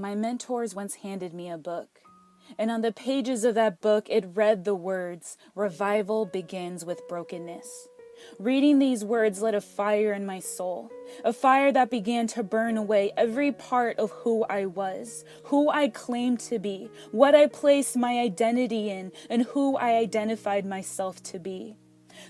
My mentors once handed me a book, and on the pages of that book, it read the words, "Revival begins with brokenness." Reading these words lit a fire in my soul, a fire that began to burn away every part of who I was, who I claimed to be, what I placed my identity in, and who I identified myself to be.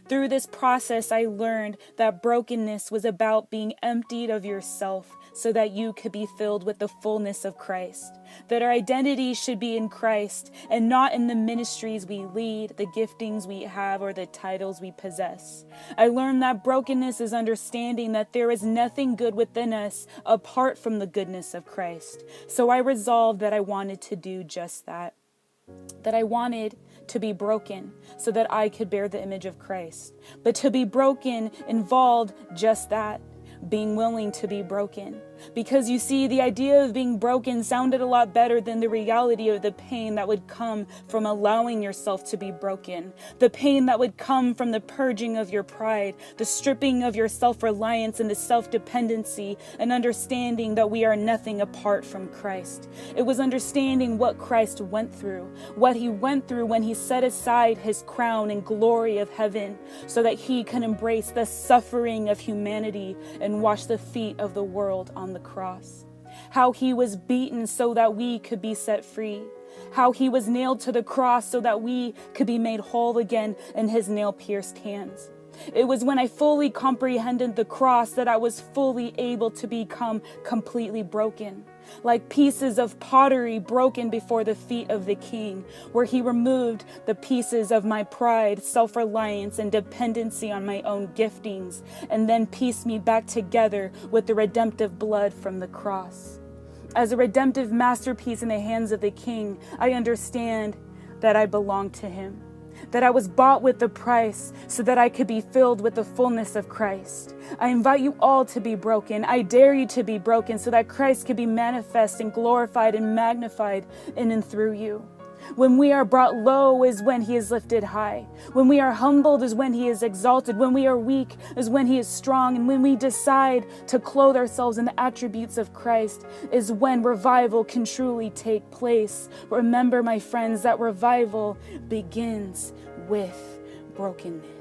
Through this process, I learned that brokenness was about being emptied of yourself so that you could be filled with the fullness of Christ. That our identity should be in Christ and not in the ministries we lead, the giftings we have, or the titles we possess. I learned that brokenness is understanding that there is nothing good within us apart from the goodness of Christ. So I resolved that I wanted to do just that. That I wanted to be broken so that I could bear the image of Christ. But to be broken involved just that, being willing to be broken. Because you see, the idea of being broken sounded a lot better than the reality of the pain that would come from allowing yourself to be broken. The pain that would come from the purging of your pride, the stripping of your self-reliance and the self-dependency, and understanding that we are nothing apart from Christ. It was understanding what Christ went through, what he went through when he set aside his crown and glory of heaven so that he can embrace the suffering of humanity and wash the feet of the world on the cross. How he was beaten so that we could be set free. How he was nailed to the cross so that we could be made whole again in his nail-pierced hands. It was when I fully comprehended the cross that I was fully able to become completely broken. Like pieces of pottery broken before the feet of the King, where he removed the pieces of my pride, self-reliance, and dependency on my own giftings, and then pieced me back together with the redemptive blood from the cross. As a redemptive masterpiece in the hands of the King, I understand that I belong to him. That I was bought with the price so that I could be filled with the fullness of Christ. I invite you all to be broken. I dare you to be broken so that Christ could be manifest and glorified and magnified in and through you. When we are brought low is when he is lifted high. When we are humbled is when he is exalted. When we are weak is when he is strong. And when we decide to clothe ourselves in the attributes of Christ is when revival can truly take place. Remember, my friends, that revival begins with brokenness.